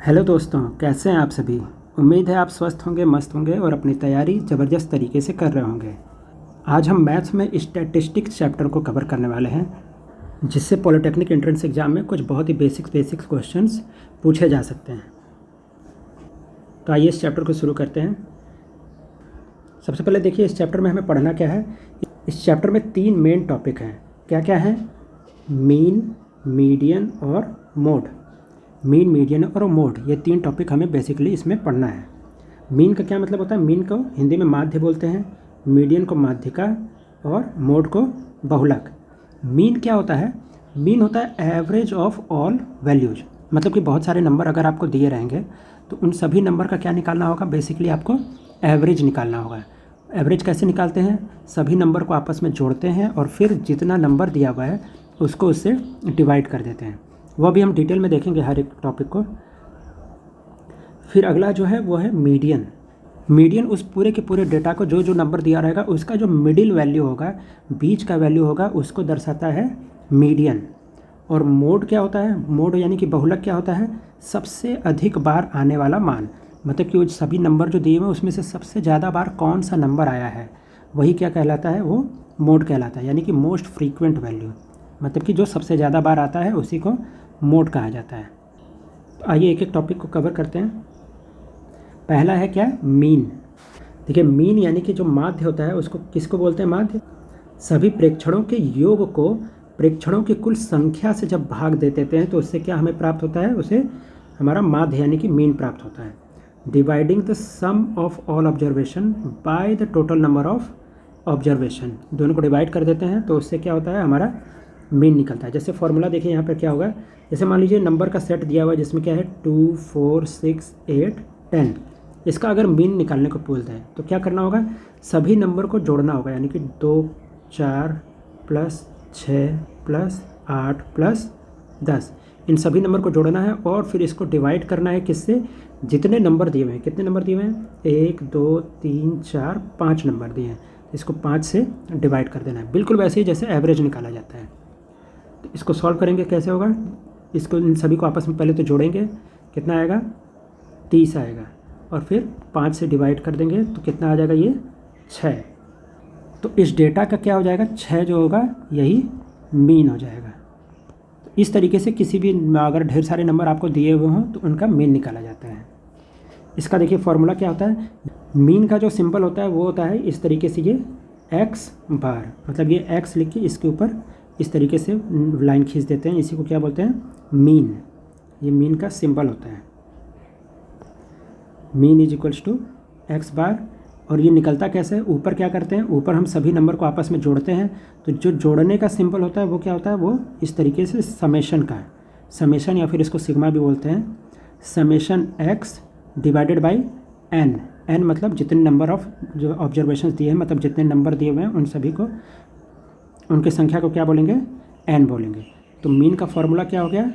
Hello दोस्तों, कैसे हैं आप सभी। उम्मीद है आप स्वस्थ होंगे, मस्त होंगे और अपनी तैयारी ज़बरदस्त तरीके से कर रहे होंगे। आज हम मैथ्स में स्टैटिस्टिक्स चैप्टर को कवर करने वाले हैं, जिससे पॉलिटेक्निक एंट्रेंस एग्जाम में कुछ बहुत ही बेसिक्स क्वेश्चंस पूछे जा सकते हैं। तो आइए इस चैप्टर को शुरू करते हैं। सबसे पहले देखिए, इस चैप्टर में हमें पढ़ना क्या है। इस चैप्टर में 3 मेन टॉपिक हैं। क्या क्या हैं? मीन, मीडियन और मोड। मीन, मीडियन और मोड, ये 3 टॉपिक हमें बेसिकली इसमें पढ़ना है। मीन का क्या मतलब होता है? मीन को हिंदी में माध्य बोलते हैं, मीडियन को माध्यिका और मोड को बहुलक। मीन क्या होता है? मीन होता है एवरेज ऑफ ऑल वैल्यूज। मतलब कि बहुत सारे नंबर अगर आपको दिए रहेंगे तो उन सभी नंबर का क्या निकालना होगा? बेसिकली आपको एवरेज निकालना होगा। एवरेज कैसे निकालते हैं? सभी नंबर को आपस में जोड़ते हैं और फिर जितना नंबर दिया हुआ है उसको उससे डिवाइड कर देते हैं। वह भी हम डिटेल में देखेंगे हर एक टॉपिक को। फिर अगला जो है वो है मीडियन। मीडियन उस पूरे के पूरे डेटा को जो जो नंबर दिया रहेगा उसका जो मिडिल वैल्यू होगा, बीच का वैल्यू होगा, उसको दर्शाता है मीडियन। और मोड क्या होता है? मोड यानी कि बहुलक क्या होता है? सबसे अधिक बार आने वाला मान। मतलब कि वो सभी नंबर जो दिए हुए उसमें से सबसे ज़्यादा बार कौन सा नंबर आया है, वही क्या कहलाता है? वो मोड कहलाता है, यानी कि मोस्ट फ्रीक्वेंट वैल्यू। मतलब कि जो सबसे ज़्यादा बार आता है उसी को मोड कहा जाता है। तो आइए एक एक टॉपिक को कवर करते हैं। पहला है क्या? मीन। देखिए, मीन यानी कि जो माध्य होता है उसको किसको बोलते हैं? माध्य। सभी प्रेक्षणों के योग को प्रेक्षणों की कुल संख्या से जब भाग दे देते हैं तो उससे क्या हमें प्राप्त होता है? उसे हमारा माध्य यानी कि मीन प्राप्त होता है। Dividing the sum of all observation by the total number of observation, दोनों को डिवाइड कर देते हैं तो उससे क्या होता है? हमारा मीन निकलता है। जैसे फॉर्मूला देखिए यहाँ पर क्या होगा। जैसे मान लीजिए नंबर का सेट दिया हुआ है जिसमें क्या है 2, 4, 6, 8, 10। इसका अगर मीन निकालने को बोलते हैं तो क्या करना होगा? सभी नंबर को जोड़ना होगा, यानी कि 2, 4 प्लस 6 प्लस 8 प्लस 10, इन सभी नंबर को जोड़ना है और फिर इसको डिवाइड करना है किससे? जितने नंबर दिए हुए हैं। कितने नंबर दिए हुए हैं? 1, 2, 3, 4, 5 नंबर दिए हैं। इसको 5 से डिवाइड कर देना है, बिल्कुल वैसे ही जैसे एवरेज निकाला जाता है। तो इसको सॉल्व करेंगे, कैसे होगा? इसको इन सभी को आपस में पहले तो जोड़ेंगे, कितना आएगा? 30 आएगा। और फिर 5 से डिवाइड कर देंगे तो कितना आ जाएगा? ये 6। तो इस डेटा का क्या हो जाएगा? 6 जो होगा यही मीन हो जाएगा। तो इस तरीके से किसी भी अगर ढेर सारे नंबर आपको दिए हुए हों तो उनका मीन निकाला जाता है। इसका देखिए फॉर्मूला क्या होता है। मीन का जो सिंबल होता है वो होता है इस तरीके से, ये एक्स बार। मतलब ये एक्स लिख के इसके ऊपर इस तरीके से लाइन खींच देते हैं, इसी को क्या बोलते हैं? मीन। ये मीन का सिंबल होता है। Mean is equals to x bar. और ये निकलता कैसे है? ऊपर क्या करते हैं? ऊपर हम सभी नंबर को आपस में जोड़ते हैं, तो जो जोड़ने का सिंबल होता है वो क्या होता है? वो इस तरीके से समेशन का है। समेशन या फिर इसको सिग्मा भी बोलते हैं। Summation x divided by n. N मतलब जितने नंबर ऑफ जो ऑब्जर्वेशन दिए हैं, मतलब जितने नंबर दिए हुए हैं उन सभी को, उनकी संख्या को क्या बोलेंगे? एन बोलेंगे। तो मीन का फॉर्मूला क्या हो गया?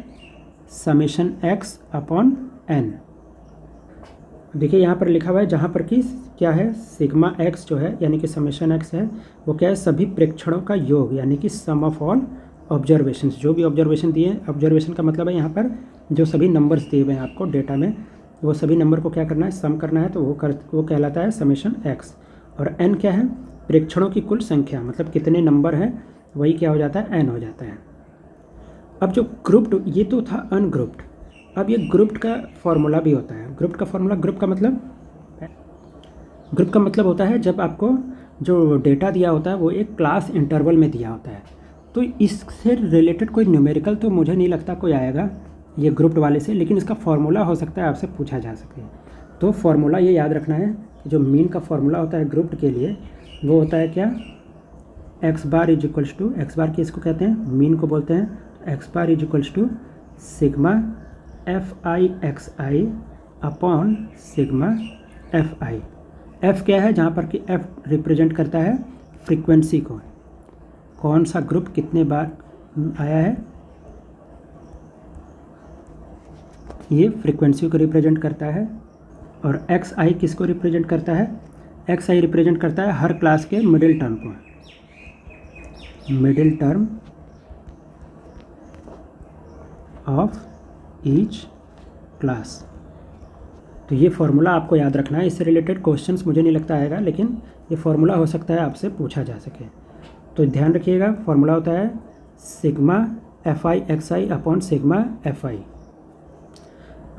Summation x upon n. देखिए यहाँ पर लिखा हुआ है, जहाँ पर कि क्या है? सिग्मा एक्स जो है यानी कि समेशन एक्स है वो क्या है? सभी प्रेक्षणों का योग, यानी कि सम ऑफ ऑल ऑब्जर्वेशन। जो भी ऑब्जर्वेशन दिए, ऑब्जर्वेशन का मतलब है यहाँ पर जो सभी नंबर्स दिए हुए हैं आपको डेटा में, वो सभी नंबर को क्या करना है? सम करना है। तो वो कहलाता है समेशन एक्स। और एन क्या है? प्रेक्षणों की कुल संख्या, मतलब कितने नंबर हैं, वही क्या हो जाता है? एन हो जाता है। अब जो ग्रुप्ड, ये तो था अनग्रुप्ड। अब ये ग्रुप्ड का फॉर्मूला भी होता है। ग्रुप्ड का फॉर्मूला, ग्रुप का मतलब होता है जब आपको जो डेटा दिया होता है वो एक क्लास इंटरवल में दिया होता है, तो इससे रिलेटेड कोई न्यूमेरिकल तो मुझे नहीं लगता कोई आएगा ये ग्रुप्ड वाले से, लेकिन इसका फॉर्मूला हो सकता है आपसे पूछा जा सके। तो फॉर्मूला ये याद रखना है कि जो मीन का फॉर्मूला होता है ग्रुप्ड के लिए, वो होता है क्या? X bar is equals to, x bar किसको कहते हैं? मीन को बोलते हैं। X bar is equals to sigma f i x i upon sigma f i. F क्या है? जहाँ पर कि एफ रिप्रेजेंट करता है फ्रीक्वेंसी को, कौन सा ग्रुप कितने बार आया है, ये फ्रीक्वेंसी को रिप्रेजेंट करता है। और एक्स आई किसको रिप्रेजेंट करता है? एक्स आई रिप्रेजेंट करता है हर क्लास के मिडिल टर्म को, middle term of each class. तो ये फार्मूला आपको याद रखना है। इससे रिलेटेड क्वेश्चंस मुझे नहीं लगता आएगा, लेकिन ये फार्मूला हो सकता है आपसे पूछा जा सके। तो ध्यान रखिएगा, फार्मूला होता है sigma FI/XI upon sigma FI।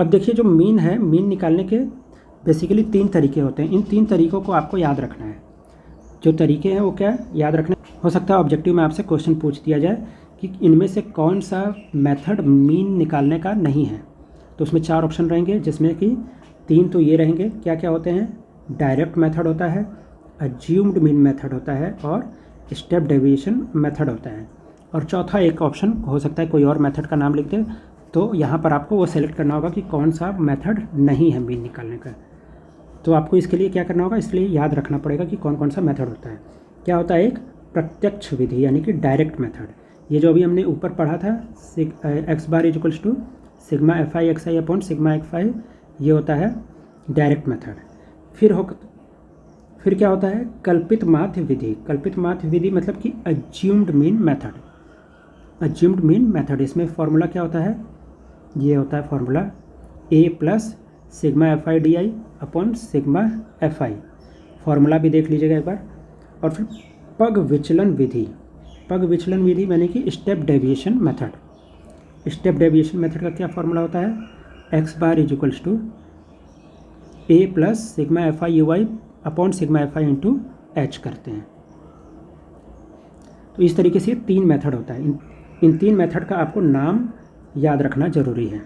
अब देखिए जो मीन है, मीन निकालने के बेसिकली 3 तरीके होते हैं। इन 3 तरीक़ों को आपको याद रखना है। जो तरीके हैं वो क्या याद रखना हो सकता है ऑब्जेक्टिव में आपसे क्वेश्चन पूछ दिया जाए कि इनमें से कौन सा मेथड मीन निकालने का नहीं है। तो उसमें 4 ऑप्शन रहेंगे, जिसमें कि 3 तो ये रहेंगे। क्या क्या होते हैं? डायरेक्ट मेथड होता है, अज्यूम्ड मीन मेथड होता है और स्टेप डेविएशन मेथड होता है। और चौथा एक ऑप्शन हो सकता है कोई और मेथड का नाम लिख दे, तो यहाँ पर आपको वो सेलेक्ट करना होगा कि कौन सा मेथड नहीं है मीन निकालने का। तो आपको इसके लिए क्या करना होगा, इसलिए याद रखना पड़ेगा कि कौन कौन सा मेथड होता है। क्या होता है? एक प्रत्यक्ष विधि यानी कि डायरेक्ट मेथड। ये जो अभी हमने ऊपर पढ़ा था x bar equals to sigma FI/XI upon sigma FI, ये होता है डायरेक्ट मेथड। फिर क्या होता है? कल्पित माध्य विधि। कल्पित माध्य विधि मतलब कि assumed mean method. Assumed mean method, इसमें फॉर्मूला क्या होता है? ये होता है formula A plus sigma FI/DI upon sigma FI। Formula भी देख लीजिएगा एक बार। और फिर पग विचलन विधि। पग विचलन विधि यानी कि step deviation method. Step deviation method का क्या फॉर्मूला होता है? x bar equals to A plus sigma FI/UI upon sigma FI into H करते हैं। तो इस तरीके से 3 मेथड होता है। इन 3 मेथड का आपको नाम याद रखना जरूरी है।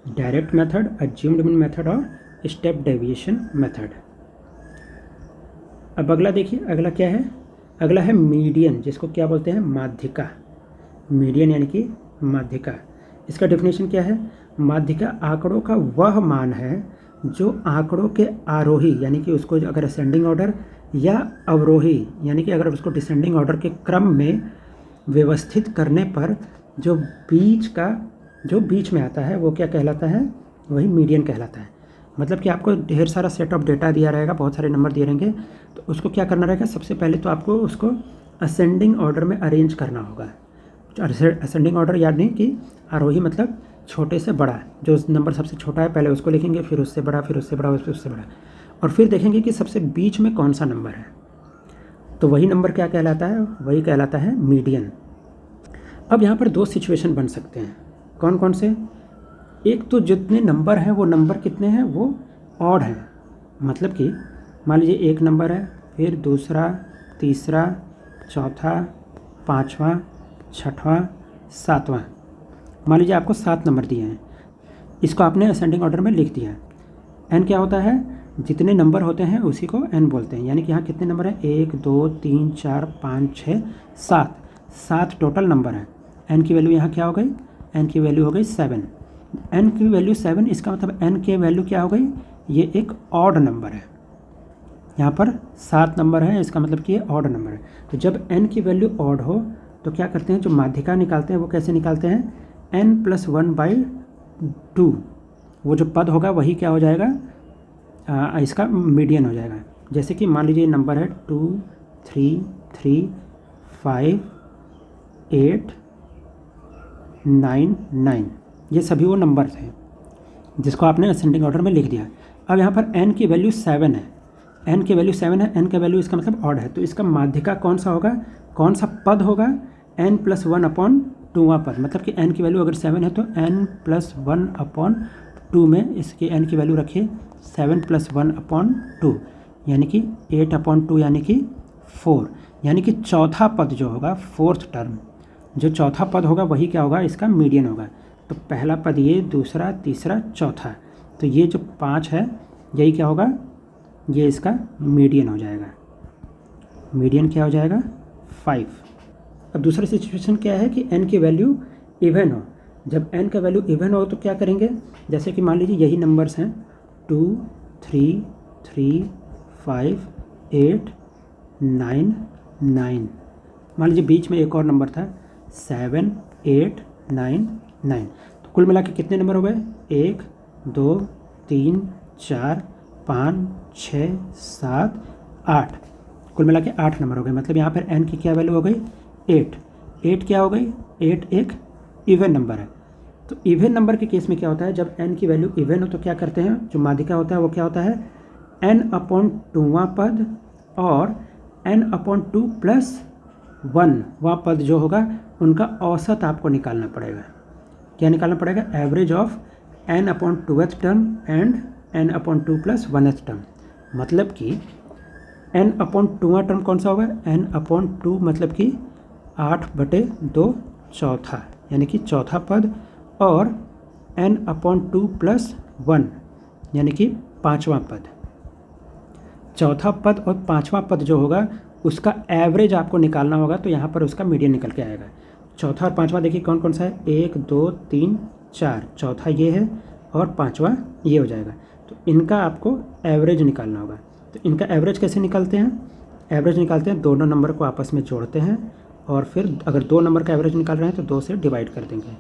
Direct method, assumed mean method और स्टेप डेविएशन मेथड। अब अगला देखिए, अगला क्या है? अगला है मीडियन, जिसको क्या बोलते हैं? माध्यिका। मीडियन यानी कि माध्यिका। इसका डेफिनेशन क्या है? माध्यिका आंकड़ों का वह मान है जो आंकड़ों के आरोही यानी कि उसको अगर असेंडिंग ऑर्डर या अवरोही यानी कि अगर उसको डिसेंडिंग ऑर्डर के क्रम में व्यवस्थित करने पर जो बीच में आता है वो क्या कहलाता है? वही मीडियन कहलाता है। मतलब कि आपको ढेर सारा सेट ऑफ डेटा दिया रहेगा, बहुत सारे नंबर दिए रहेंगे, तो उसको क्या करना रहेगा? सबसे पहले तो आपको उसको असेंडिंग ऑर्डर में अरेंज करना होगा। असेंडिंग ऑर्डर याद नहीं कि आरोही मतलब छोटे से बड़ा, जो नंबर सबसे छोटा है पहले उसको लिखेंगे, फिर उससे बड़ा, फिर उससे बड़ा, उससे बड़ा, और फिर देखेंगे कि सबसे बीच में कौन सा नंबर है। तो वही नंबर क्या कहलाता है? वही कहलाता है मीडियन। अब यहाँ पर 2 सिचुएशन बन सकते हैं। कौन कौन से? एक तो जितने नंबर हैं वो नंबर कितने हैं? वो ऑड हैं। मतलब कि मान लीजिए एक नंबर है, फिर दूसरा, तीसरा, चौथा, 5वां, 6वां, 7वां। मान लीजिए आपको 7 नंबर दिए हैं, इसको आपने असेंडिंग ऑर्डर में लिख दिया। n क्या होता है? जितने नंबर होते हैं उसी को n बोलते हैं। यानी कि यहाँ कितने नंबर हैं? 1 2 3 4 5 6 7, 7 टोटल नंबर है। n की वैल्यू यहाँ क्या हो गई? n की वैल्यू हो गई 7। n की वैल्यू 7, इसका मतलब n की वैल्यू क्या हो गई? ये एक ऑड नंबर है। यहाँ पर 7 नंबर है, इसका मतलब कि ये ऑड नंबर है। तो जब n की वैल्यू ऑड हो तो क्या करते हैं? जो माध्यिका निकालते हैं वो कैसे निकालते हैं? n+1/2, वो जो पद होगा वही क्या हो जाएगा? इसका मीडियन हो जाएगा। जैसे कि मान लीजिए नंबर है 2 3 3 5 8 9 9, ये सभी वो नंबर थे जिसको आपने असेंडिंग ऑर्डर में लिख दिया। अब यहाँ पर n की वैल्यू 7 है, n की वैल्यू 7 है, n का वैल्यू इसका मतलब ऑड है, तो इसका माध्यिका कौन सा होगा? कौन सा पद होगा? n+1/2वां पद। मतलब कि n की वैल्यू अगर 7 है तो n+1/2 में इसकी n की वैल्यू रखिए 7+1/2 यानी कि 8/2 यानी कि 4, यानी कि चौथा पद जो होगा, 4th टर्म, जो चौथा पद होगा वही क्या होगा? इसका मीडियन होगा। तो पहला पद ये, दूसरा, तीसरा, चौथा, तो ये जो 5 है यही क्या होगा? ये इसका मीडियन हो जाएगा। मीडियन क्या हो जाएगा? 5। अब दूसरा सिचुएशन क्या है कि n की वैल्यू इवन हो। जब n का वैल्यू इवन हो तो क्या करेंगे? जैसे कि मान लीजिए यही नंबर्स हैं 2 3 3 5 8 9 9, मान लीजिए बीच में एक और नंबर था 7 8 9 9। तो कुल मिला के कितने नंबर हो गए? 1 2 3 4 5 6 7 8, कुल मिला के 8 नंबर हो गए। मतलब यहाँ पर n की क्या वैल्यू हो गई? 8। 8 क्या हो गई? 8 एक इवन नंबर है। तो इवन नंबर के केस में क्या होता है, जब n की वैल्यू इवन हो तो क्या करते हैं, जो माध्यिका होता है वो क्या होता है, n/2वां पद और n/2 + 1वां पद जो होगा उनका औसत आपको निकालना पड़ेगा। क्या निकालना पड़ेगा, average of n/2th term and n/2 + 1th term. मतलब कि n/2वां टर्म कौन सा होगा, n/2 मतलब कि 8/2 चौथा, यानी कि चौथा पद, और n/2 + 1 यानी कि पाँचवां पद। चौथा पद और पाँचवां पद जो होगा उसका एवरेज आपको निकालना होगा, तो यहाँ पर उसका मीडियन निकल के आएगा। चौथा और पाँचवां देखिए कौन कौन सा है, 1 2 3 4, चौथा ये है और पाँचवां ये हो जाएगा। तो इनका आपको एवरेज निकालना होगा। तो इनका एवरेज कैसे निकालते हैं, एवरेज निकालते हैं दोनों नंबर को आपस में जोड़ते हैं और फिर अगर 2 नंबर का एवरेज निकाल रहे हैं तो 2 से डिवाइड कर देंगे।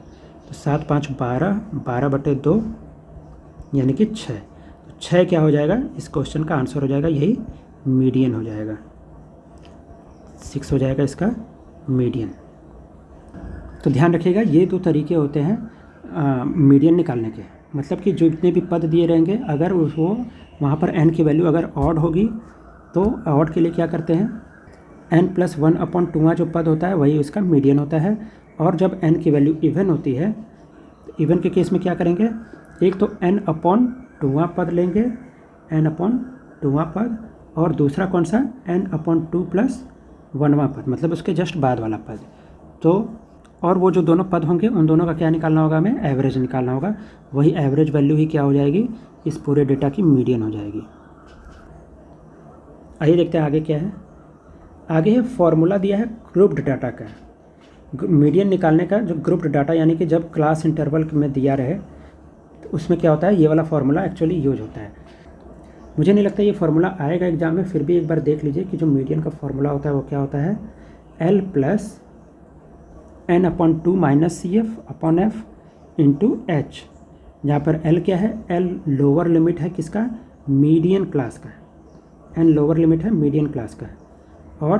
तो 7 5 12, 12/2 यानी कि 6। तो 6 क्या हो जाएगा, इस क्वेश्चन का आंसर हो जाएगा यही मीडियन हो जाएगा, 6 हो जाएगा इसका मीडियन। तो ध्यान रखिएगा ये 2 तरीके होते हैं मीडियन निकालने के। मतलब कि जो जितने भी पद दिए रहेंगे अगर वो वहाँ पर n की वैल्यू अगर ऑड होगी तो ऑड के लिए क्या करते हैं, n+1/2वां जो पद होता है वही उसका मीडियन होता है। और जब n की वैल्यू इवन होती है तो इवन के केस में क्या करेंगे, एक तो n/2वां पद लेंगे, n/2वां पद, और दूसरा कौन सा, n/2 + 1वां पद, मतलब उसके जस्ट बाद वाला पद। तो और वो जो दोनों पद होंगे उन दोनों का क्या निकालना होगा, हमें एवरेज निकालना होगा। वही एवरेज वैल्यू ही क्या हो जाएगी, इस पूरे डेटा की मीडियन हो जाएगी। आइए देखते हैं आगे क्या है। आगे है फॉर्मूला दिया है ग्रुप्ड डाटा का, मीडियन निकालने का। जो ग्रुप्ड डाटा यानी कि जब क्लास इंटरवल में दिया रहे तो उसमें क्या होता है, ये वाला फार्मूला एक्चुअली यूज होता है। मुझे नहीं लगता ये फार्मूला आएगा एग्जाम में, फिर भी एक बार देख लीजिए कि जो मीडियन का फार्मूला होता है वो क्या होता है, L + n/2 - CF/F × H, जहाँ पर L क्या है, L लोअर लिमिट है किसका, मीडियन क्लास का, N लोअर लिमिट है मीडियन क्लास का, और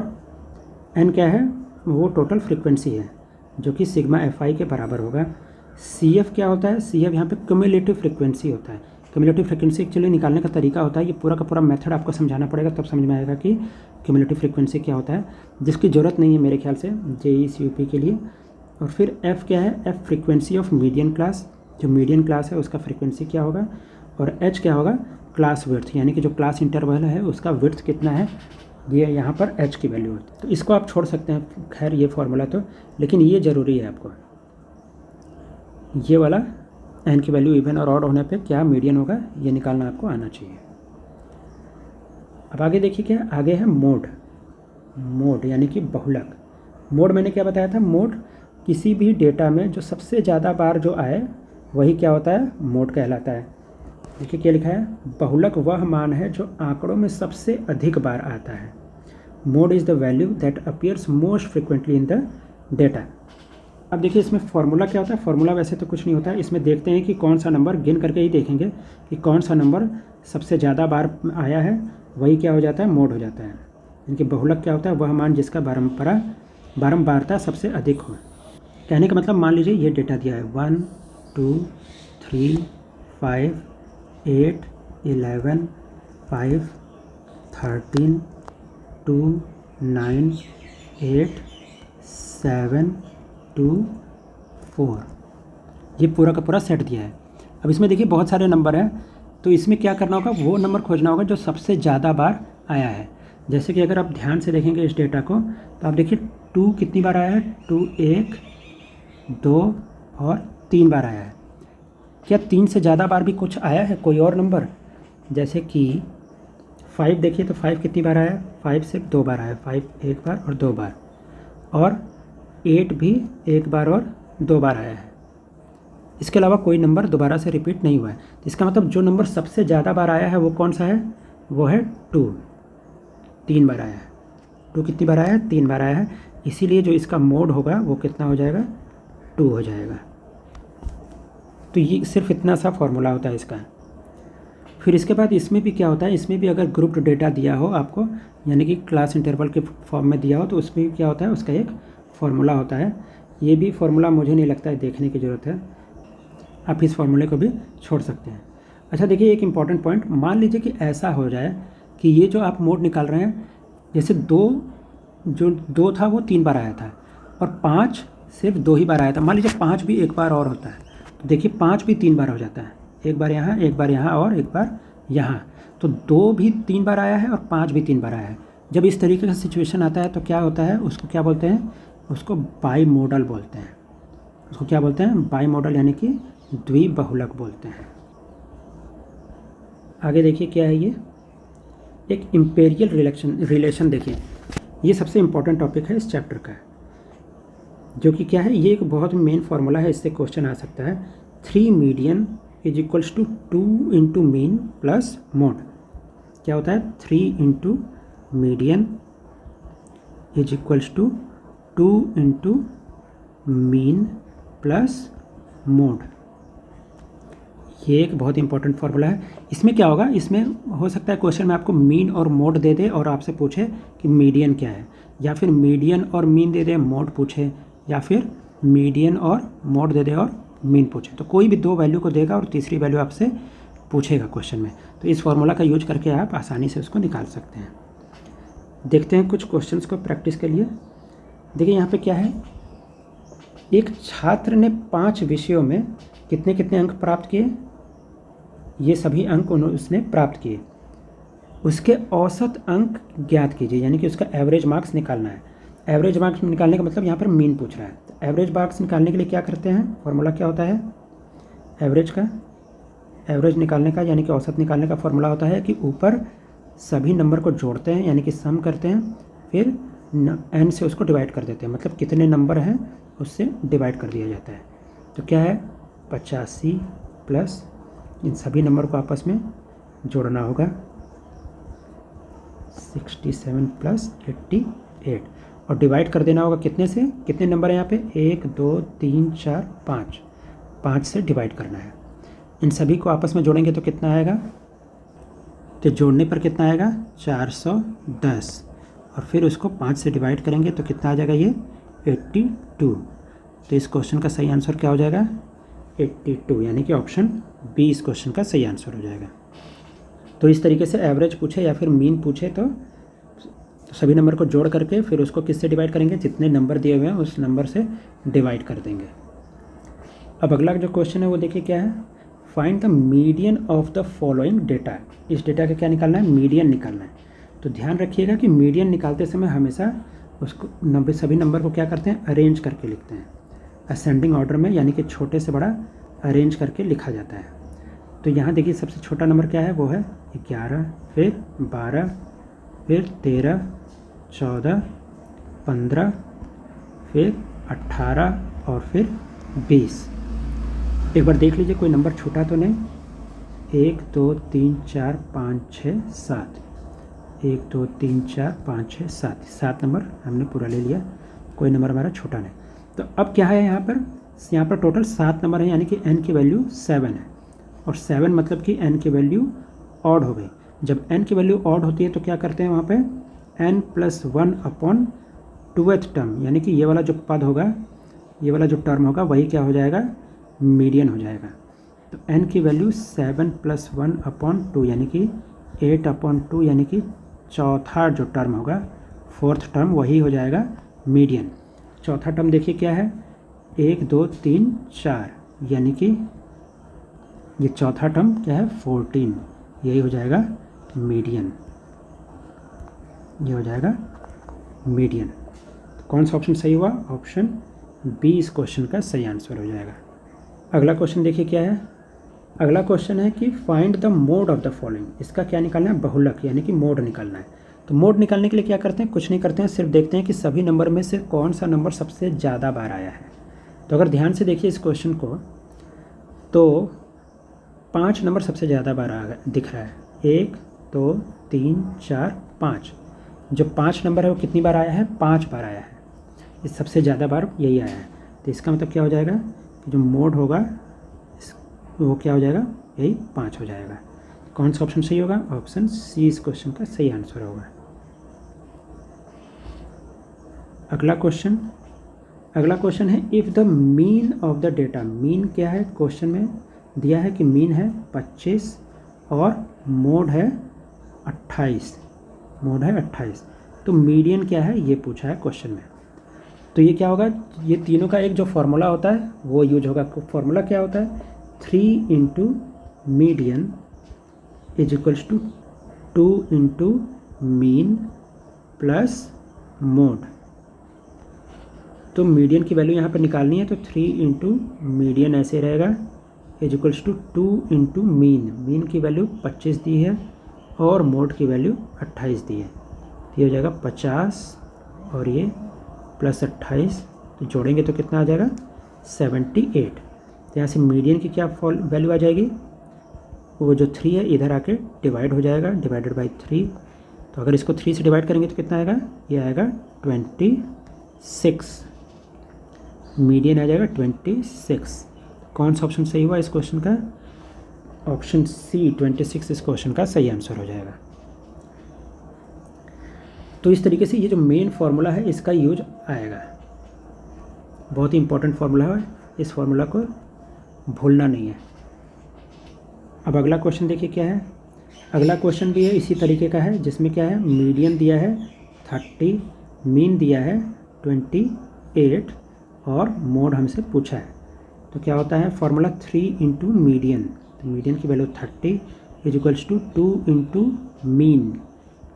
N क्या है, वो टोटल फ्रीक्वेंसी है जो कि सिग्मा FI के बराबर होगा। CF क्या होता है, CF यहाँ पे क्यूमुलेटिव फ्रीक्वेंसी होता है। क्यूमुलेटिव फ्रीक्वेंसी एक्चुअली निकालने का तरीका होता है, ये पूरा का पूरा मेथड आपको समझाना पड़ेगा तब समझ में आएगा कि क्यूमुलेटिव फ्रीक्वेंसी क्या होता है, जिसकी ज़रूरत नहीं है मेरे ख्याल से JEE CUP के लिए। और फिर F क्या है, F frequency of median class, जो मीडियन क्लास है उसका फ्रीक्वेंसी क्या होगा, और H क्या होगा, क्लास विड्थ, यानी कि जो क्लास इंटरवल है उसका विड्थ कितना है, ये यहाँ पर H की वैल्यू होती है। तो इसको आप छोड़ सकते हैं, खैर ये फार्मूला तो, लेकिन ये ज़रूरी है आपको, ये वाला n की वैल्यू इवन और ऑड होने पे क्या मीडियन होगा ये निकालना आपको आना चाहिए। अब आगे देखिए क्या, आगे है मोड। मोड यानी कि बहुलक। मोड मैंने क्या बताया था, मोड किसी भी डेटा में जो सबसे ज़्यादा बार जो आए वही क्या होता है, मोड कहलाता है। देखिए क्या लिखा है, बहुलक वह मान है जो आंकड़ों में सबसे अधिक बार आता है। Mode is the value that appears most frequently in the data. अब देखिए इसमें फार्मूला क्या होता है, फार्मूला वैसे तो कुछ नहीं होता है, इसमें देखते हैं कि कौन सा नंबर, गिन करके ही देखेंगे कि कौन सा नंबर सबसे ज़्यादा बार आया है, वही क्या हो जाता है, मोड हो जाता है। इनकी बहुलक क्या होता है, वह मान जिसका बारंबारता सबसे अधिक हो। कहने का मतलब मान लीजिए ये डेटा दिया है 1 2 3 5 8 11 5 13 2 9 8 7 2 4, ये पूरा का पूरा सेट दिया है। अब इसमें देखिए बहुत सारे नंबर हैं, तो इसमें क्या करना होगा, वो नंबर खोजना होगा जो सबसे ज़्यादा बार आया है। जैसे कि अगर आप ध्यान से देखेंगे इस डेटा को तो आप देखिए 2 कितनी बार आया है, 2 1 2 और 3 बार आया है। क्या 3 से ज़्यादा बार भी कुछ आया है, कोई और नंबर, जैसे कि 5 देखिए तो 5 कितनी बार आया है, 5 सिर्फ 2 बार आया, 5 एक बार और 2 बार, और 8 भी 1 बार और 2 बार आया है। इसके अलावा कोई नंबर दोबारा से रिपीट नहीं हुआ है। तो इसका मतलब जो नंबर सबसे ज़्यादा बार आया है वो कौन सा है, वो है 2, 3 बार आया है। 2 कितनी बार आया है, 3 बार आया है, इसीलिए जो इसका मोड होगा वो कितना हो जाएगा, 2 हो जाएगा। तो ये सिर्फ इतना सा फॉर्मूला होता है इसका। फिर इसके बाद इसमें भी क्या होता है, इसमें भी अगर ग्रुप्ड डेटा दिया हो आपको, यानी कि क्लास इंटरवल के फॉर्म में दिया हो, तो उसमें क्या होता है, उसका एक फार्मूला होता है। ये भी फार्मूला मुझे नहीं लगता है देखने की ज़रूरत है, आप इस फॉर्मूले को भी छोड़ सकते हैं। अच्छा देखिए, एक इम्पॉर्टेंट पॉइंट, मान लीजिए कि ऐसा हो जाए कि ये जो आप मोड निकाल रहे हैं, जैसे दो था वो 3 बार आया था और 5 सिर्फ 2 ही बार आया था। मान लीजिए 5 भी एक बार और होता है, तो देखिए 5 भी 3 बार हो जाता है, एक बार यहाँ, एक बार यहाँ और एक बार यहाँ। तो 2 भी 3 बार आया है और 5 भी 3 बार आया है। जब इस तरीके का सिचुएशन आता है तो क्या होता है, उसको क्या बोलते हैं, उसको बाई मोडल बोलते हैं। उसको क्या बोलते हैं, बाई मोडल, यानी कि द्विबहुलक बोलते हैं। आगे देखिए क्या है ये, एक इम्पेरियल रिलेशन देखिए, ये सबसे इम्पोर्टेंट टॉपिक है इस चैप्टर का, जो कि क्या है, ये एक बहुत मेन फार्मूला है, इससे क्वेश्चन आ सकता है। 3 median is equals to 2 into mean plus mode. क्या होता है, 3 into median is equals to 2 into mean plus mode. ये एक बहुत इंपॉर्टेंट फार्मूला है। इसमें क्या होगा, इसमें हो सकता है क्वेश्चन में आपको मीन और मोड दे दे और आपसे पूछे कि मीडियन क्या है, या फिर मीडियन और मीन दे दे, मोड पूछे, या फिर मीडियन और मोड दे दे और मीन पूछे। तो कोई भी 2 वैल्यू को देगा और तीसरी वैल्यू आपसे पूछेगा क्वेश्चन में। तो इस फार्मूला का यूज करके आप आसानी से उसको निकाल सकते हैं। देखते हैं कुछ क्वेश्चंस को प्रैक्टिस के लिए। देखिए यहाँ पे क्या है, एक छात्र ने 5 विषयों में कितने कितने अंक प्राप्त किए, ये सभी अंक उसने प्राप्त किए। उसके औसत अंक ज्ञात कीजिए, यानी कि उसका एवरेज मार्क्स निकालना है। एवरेज मार्क्स निकालने का मतलब यहाँ पर मीन पूछ रहा है। तो एवरेज मार्क्स निकालने के लिए क्या करते हैं, फॉर्मूला क्या होता है एवरेज निकालने का, यानी कि औसत निकालने का फॉर्मूला होता है कि ऊपर सभी नंबर को जोड़ते हैं, यानी कि सम करते हैं, फिर n से उसको डिवाइड कर देते हैं, मतलब कितने नंबर हैं उससे डिवाइड कर दिया जाता है। तो क्या है, 85 प्लस इन सभी नंबर को आपस में जोड़ना होगा, 67 प्लस 88, और डिवाइड कर देना होगा कितने से, कितने नंबर है यहाँ पे, 1 2 3 4 5 से डिवाइड करना है। इन सभी को आपस में जोड़ेंगे तो कितना आएगा, तो जोड़ने पर कितना आएगा, 410, और फिर उसको 5 से डिवाइड करेंगे तो कितना आ जाएगा, ये 82। तो इस क्वेश्चन का सही आंसर क्या हो जाएगा, 82, यानी कि ऑप्शन बी इस क्वेश्चन का सही आंसर हो जाएगा। तो इस तरीके से एवरेज पूछे या फिर मीन पूछे तो सभी नंबर को जोड़ करके फिर उसको किससे डिवाइड करेंगे, जितने नंबर दिए हुए हैं उस नंबर से डिवाइड कर देंगे। अब अगला जो क्वेश्चन है वो देखिए क्या है, find the median of the following data. इस डेटा का क्या निकालना है, मीडियन निकालना है। तो ध्यान रखिएगा कि मीडियन निकालते समय हमेशा उसको सभी नंबर को क्या करते हैं, अरेंज करके लिखते हैं, असेंडिंग ऑर्डर में, यानी कि छोटे से बड़ा अरेंज करके लिखा जाता है। तो यहाँ देखिए सबसे छोटा नंबर क्या है, वो है 11, फिर 12, फिर 13, 14, 15, फिर 18 और फिर 20। एक बार देख लीजिए कोई नंबर छूटा तो नहीं, 1 2 3 4 5 6 7, 1 2 3 4 5 6 7 नंबर हमने पूरा ले लिया, कोई नंबर हमारा छूटा नहीं। तो अब क्या है, यहाँ पर टोटल 7 नंबर है, यानी कि n की वैल्यू 7 है, और 7 मतलब कि n की वैल्यू ऑड हो गई। जब n की वैल्यू ऑड होती है तो क्या करते हैं वहाँ पे, n + 1/2th टर्म, यानी कि ये वाला जो पद होगा, ये वाला जो टर्म होगा वही क्या हो जाएगा, मीडियन हो जाएगा। तो n की वैल्यू 7 + 1/2, यानी कि 8/2, यानी कि चौथा जो टर्म होगा, 4th टर्म, वही हो जाएगा मीडियन। चौथा टर्म देखिए क्या है, 1 2 3 4, यानी कि ये चौथा टर्म क्या है, 14, यही हो जाएगा मीडियन, ये हो जाएगा मीडियन। तो कौन सा ऑप्शन सही हुआ, ऑप्शन बी इस क्वेश्चन का सही आंसर हो जाएगा। अगला क्वेश्चन देखिए क्या है, अगला क्वेश्चन है कि find the mode of the following. इसका क्या निकालना है, बहुलक, यानी कि मोड निकालना है। तो मोड निकालने के लिए क्या करते हैं, कुछ नहीं करते हैं, सिर्फ देखते हैं कि सभी नंबर में से कौन सा नंबर सबसे ज़्यादा बार आया है। तो अगर ध्यान से देखिए इस क्वेश्चन को, तो 5 नंबर सबसे ज़्यादा बार दिख रहा है, 1 2 3 4 5। जो 5 नंबर है वो कितनी बार आया है, 5 बार आया है, इस सबसे ज़्यादा बार यही आया है। तो इसका मतलब क्या हो जाएगा कि जो मोड होगा वो क्या हो जाएगा, यही 5 हो जाएगा। कौन सा ऑप्शन सही होगा, ऑप्शन सी इस क्वेश्चन का सही आंसर होगा। अगला क्वेश्चन, अगला क्वेश्चन है if the mean of the data, mean क्या है क्वेश्चन में दिया है कि मीन है 25 और मोड है 28, तो मीडियन क्या है ये पूछा है क्वेश्चन में। तो ये क्या होगा, ये तीनों का एक जो फार्मूला होता है वो यूज होगा। फार्मूला क्या होता है, 3 into median is equals to 2 into mean plus mode. तो मीडियन की वैल्यू यहाँ पर निकालनी है, तो 3 इंटू मीडियन ऐसे रहेगा is equals to 2 into mean की वैल्यू 25 दी है और मोड की वैल्यू 28 दी है। ये हो जाएगा 50 और ये प्लस 28, तो जोड़ेंगे तो कितना आ जाएगा 78। तो यहाँ से मीडियन की क्या वैल्यू आ जाएगी, वो जो 3 है इधर आके डिवाइड हो जाएगा, डिवाइडेड बाई 3। तो अगर इसको 3 से डिवाइड करेंगे तो कितना आएगा, ये आएगा 26, मीडियन आ जाएगा 26। कौन सा ऑप्शन सही हुआ इस क्वेश्चन का, ऑप्शन सी 26 इस क्वेश्चन का सही आंसर हो जाएगा। तो इस तरीके से ये जो मेन फार्मूला है इसका यूज आएगा, बहुत ही इंपॉर्टेंट फार्मूला है, इस फार्मूला को भूलना नहीं है। अब अगला क्वेश्चन देखिए क्या है, अगला क्वेश्चन भी है इसी तरीके का है, जिसमें क्या है मीडियन दिया है 30, मीन दिया है 28 और मोड हमसे पूछा है। तो क्या होता है फार्मूला 3 इंटू मीडियन, तो मीडियन की value 30 is equals to 2 into mean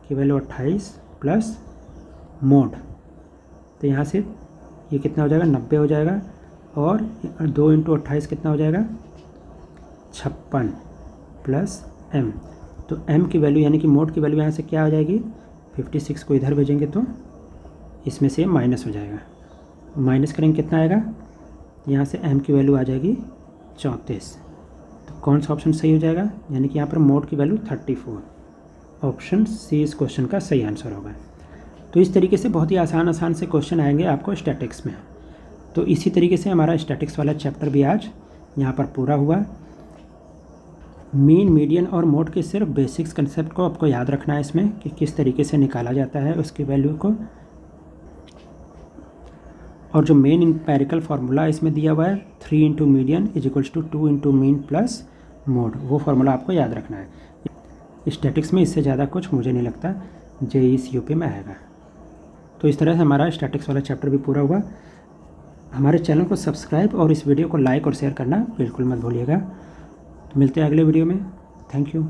की वैल्यू 28 प्लस मोड। तो यहाँ से ये कितना हो जाएगा 90 हो जाएगा और 2 इंटू 28 कितना हो जाएगा 56 प्लस m। तो m की वैल्यू यानी कि मोड की वैल्यू यहाँ से क्या आ जाएगी 56 को इधर भेजेंगे तो इसमें से माइनस हो जाएगा, माइनस करेंगे कितना आएगा, यहाँ से m की वैल्यू आ जाएगी 34। तो कौन सा ऑप्शन सही हो जाएगा, यानी कि यहाँ पर मोड की वैल्यू 34, ऑप्शन सी इस क्वेश्चन का सही आंसर होगा। तो इस तरीके से बहुत ही आसान से क्वेश्चन आएंगे आपको स्टैटिक्स में। तो इसी तरीके से हमारा स्टैटिक्स वाला चैप्टर भी आज यहाँ पर पूरा हुआ। मीन, मीडियन और मोड के सिर्फ बेसिक्स कंसेप्ट को आपको याद रखना है इसमें कि किस तरीके से निकाला जाता है उसकी वैल्यू को, और जो मेन एम्पिरिकल फार्मूला इसमें दिया हुआ है 3 into median is equals to 2 into mean plus mode, वो फार्मूला आपको याद रखना है। स्टैटिक्स में इससे ज़्यादा कुछ मुझे नहीं लगता JEE CUP में आएगा। तो इस तरह से हमारा स्टैटिक्स वाला चैप्टर भी पूरा हुआ। हमारे चैनल को सब्सक्राइब और इस वीडियो को लाइक और शेयर करना बिल्कुल मत भूलिएगा। तो मिलते हैं अगले वीडियो में, थैंक यू।